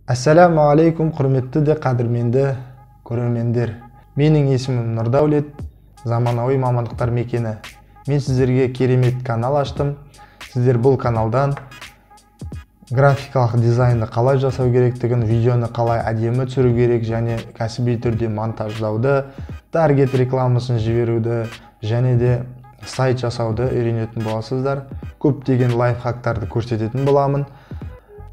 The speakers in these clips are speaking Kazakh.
Ассаламу алейкум, құрметті де қадірменді көрермендер. Менің есімім Нұрдаулет, заманауи мамандықтар мекені. Мен сіздерге керемет канал аштым. Сіздер бұл каналдан графикалық дизайнды қалай жасау керектігін, видеоны қалай әдемі түсіру керек және кәсіби түрде монтаждауды, таргет рекламасын жіберуді және де сайт жасауды үйренетін боласыздар. Көптеген лайфхактарды көрсететін боламын.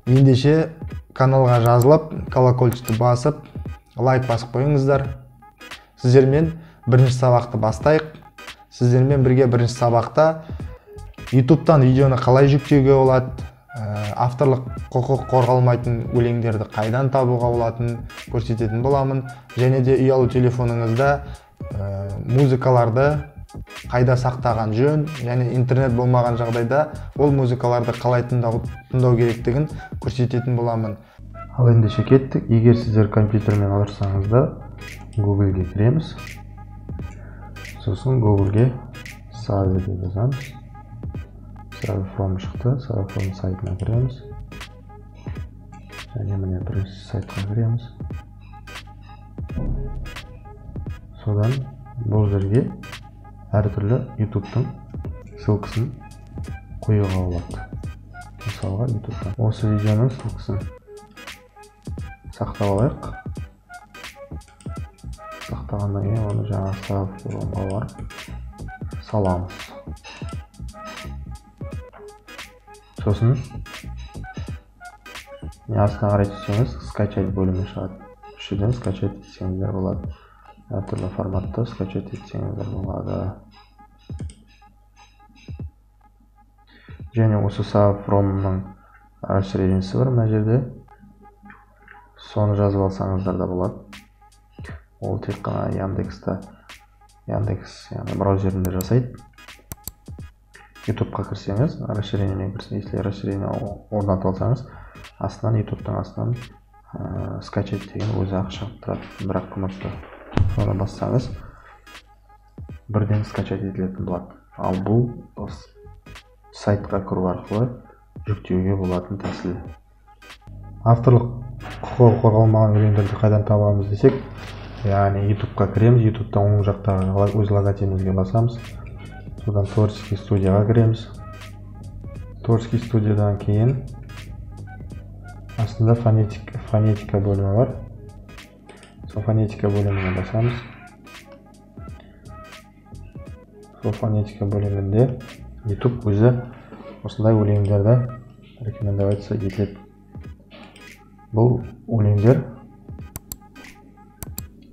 Ендеше каналға жазылып, колокольчикті басып, лайк басып қойыңыздар. Сіздермен бірінші сабақты бастайық. Сіздермен бірге бірінші сабақта YouTube'тан видеоны қалай жүктеуге болады, авторлық құқық қорғалмайтын өлеңдерді қайдан табуға болатынын көрсететін боламын. Және де ұялы телефоныңызда музыкаларды қайда сақтаған жөн, және интернет болмаған жағдайда ол музыкаларды қалай тыңдау керектігін көрсететін боламын. Ал ендеше кеттік. Егер сіздер компьютермен алырсаңыздар, Google-ге кіреміз. Сосын Google-ге Save деп жазамыз. Save from шықты. Save from сайтына кіреміз. Және міне бірінші сайтқа кіреміз. Содан бұл жерге әртүрлі YouTube-тың ссылкасын қоюға болады. Мысалға YouTube-тан осы видеоның ссылкасын сақтап алайық. Сақтағаннан кейін оны жаңа сауфорумға барып саламыз. Сосын астына қарай түссеңіз, скачать бөлімі шығады. Үшіден скачать етсеңіздер болады. Әртүрлі форматта скачать етсеңіздер болады. Және осы сауфорумның расширениясы бар мына жерде. Соны жазып алсаңыздар да болады. Ол тек қана Яндекс браузерінде жасайды. YouTube-қа кірсеңіз, расширениемен кірсеңіз, если расширение орнатып алсаңыз, астынан YouTube-тың астынан скачать деген өзі ақ шығып тұрады. Бірақ кнопка соны бассаңыз, бірден скачать етілетін болады. Ал бұл сайтқа кіру арқылы жүктеуге болатын тәсіл. Авторлық құқығы қорғалмаған өлеңдерді қайдан табамыз десек, яғни YouTube-қа кіреміз, YouTube-тан оң жақтағы өз логотипімізге басамыз. Содан творческий студияға кіреміз. Творческий студиядан кейін астында фонетика бөлімі бар. Сол фонетика бөліміне басамыз. Сол фонетика бөлімінде YouTube өзі осындай өлеңдерді рекомендация етіледі. Бұл өлеңдер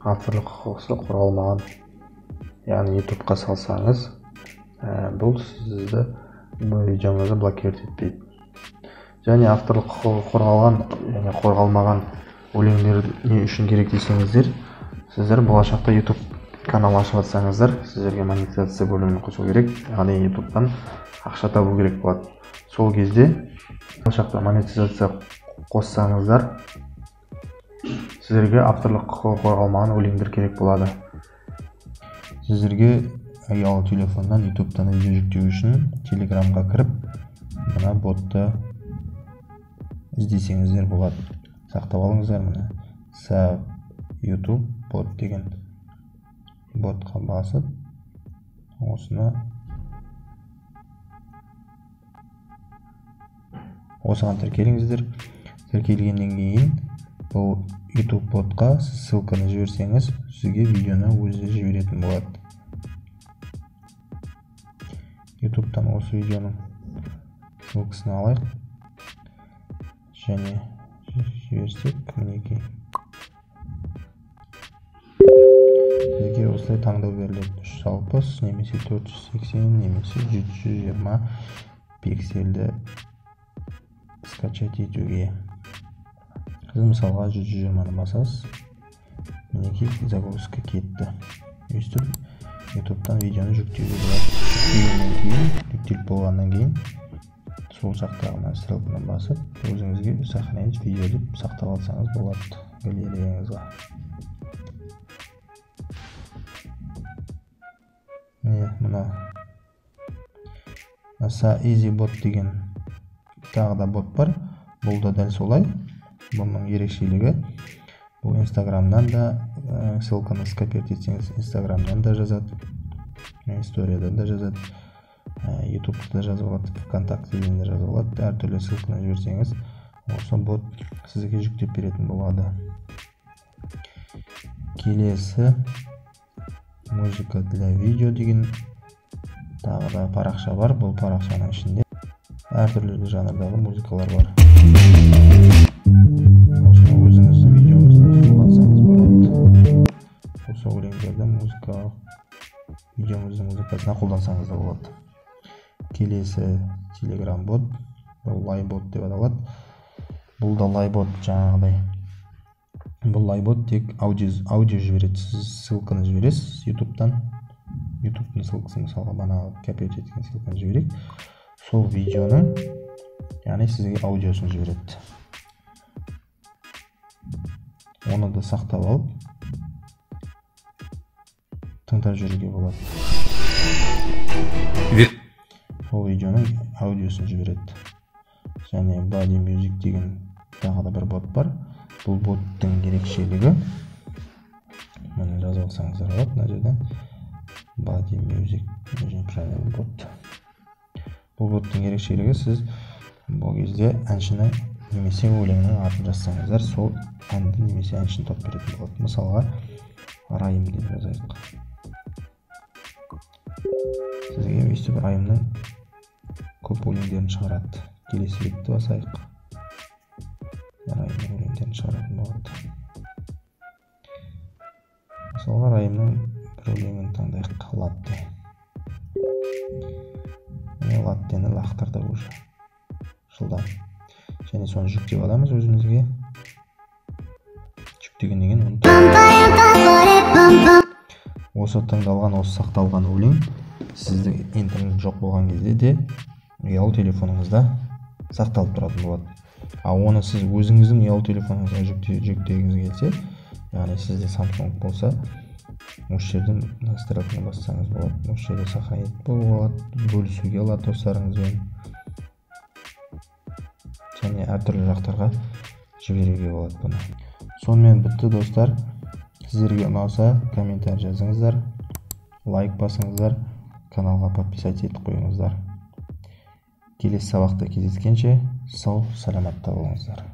авторлық құқығы қорғалмаған. Яғни YouTube-қа салсаңыз, бұл сізді видеоңызды блокировать етпейді. Және авторлық құқығы қорғалған және қорғалмаған өлеңдер не үшін керек десеңіздер, сіздер болашақта YouTube канал ашып жатсаңыздар, сіздерге монетизация бөлімін қосу керек. Яғни YouTube-тан ақша табу керек болады. Сол кезде болашақта монетизация қоссаңыздар, сіздерге авторлық құқығы қорғалмаған өлеңдер керек болады. Сіздерге ұялы телефоннан YouTube-тан видео жүктеу үшін Telegram-ға кіріп, мына ботты іздесеңіздер болады. Сақтап алыңыздар мына Save YouTube бот деген ботқа басып, осыған тіркеліңіздер. Тіркелгеннен кейін бұл YouTube ботқа сіз ссылканы жіберсеңіз, сізге видеоны өзі жіберетін болады. YouTube-тан осы видеоның ссылкасын алайық. Және жіберсек, мінекей. Сізге осылай таңдау беріледі. 360 немесе 480 немесе 720 пиксельді скачать етуге. Сіз мысалға 120-ны басасыз. Мінекей загрузка кетті. Өйстіп YouTube-тан видеоны жүктеуге болады. Жүктеліп болғаннан кейін сол жақтағы стрелканы басып, өзіңізге сохранить видео деп сақтап алсаңыз болады галереяңызға. Мына Easy Bot деген тағы да бот бар. Бұл да дәл солай. Бұның ерекшелігі бұл Инстаграмнан да ссылканы скопировать етсеңіз Инстаграмнан да жазады, историядан да жазады, ютубта да жазып алады, ВКонтактеден де жазып алады. Әртүрлі ссылканы жіберсеңіз осы бот сізге жүктеп беретін болады. Келесі музыка для видео деген тағы да парақша бар. Бұл парақшаның ішінде әртүрлі жанрдағы музыкалар бар. Осыны өзіңіздің видеоңызды қолдансаңыз болады. Осы өлеңдерді видеоңыздың музыкасына қолдансаңыз да болады. Келесі Telegram бот, бұл лайбот деп аталады. Бұл да лайбот жаңағыдай. Бұл лайбот тек аудио жібереді. Сіз ссылканы жібересіз ютубтан. Ютубтың ссылкасын мысалға бана копировать еткен ссылканы жіберейік. Сол видеоның, яғни сізге аудиосын жібереді. Оны да сақтап алып, тыңдап жүруге болады. Сол видеоның аудиосын жібереді. Және Body Music деген тағы да бір бот бар. Бұл боттың ерекшелігі, мұны жазып алсаңыздар болады, мына жерден Body Music бот. Бұл боттың ерекшелігі, сіз бұл кезде әншіні немесе өлеңнің атын жазсаңыздар, сол әнді немесе әншіні тауып беретін болады. Мысалға Райым деп жазайық. Сізге өйстіп Райымның көп өлеңдерін шығарады. Келесі бетті басайық. Райымның өлеңдерін шығаратын болады. Мысалға Райымның бір өлеңін таңдайық. Латте. Латтені лақтырды уже. Жылдам. Және соны жүктеп аламыз өзімізге. Жүктегеннен осы тыңдалған, осы сақталған өлең сіздің интернет жоқ болған кезде де ұялы телефоныңызда сақталып тұратын болады. Ал оны сіз өзіңіздің ұялы телефоныңызға жүктегіңіз келсе, яғни сізде Samsung болса, осы жерден настройканы бассаңыз болады. Осы жерде сохранить болады, бөлісуге алады достарыңызбен. Және әртүрлі жақтарға жіберуге болады бұны. Сонымен бітті достар. Сіздерге ұнаса комментарий жазыңыздар, лайк басыңыздар, каналға подписать етіп қойыңыздар. Келесі сабақта кездескенше сау саламатта болыңыздар.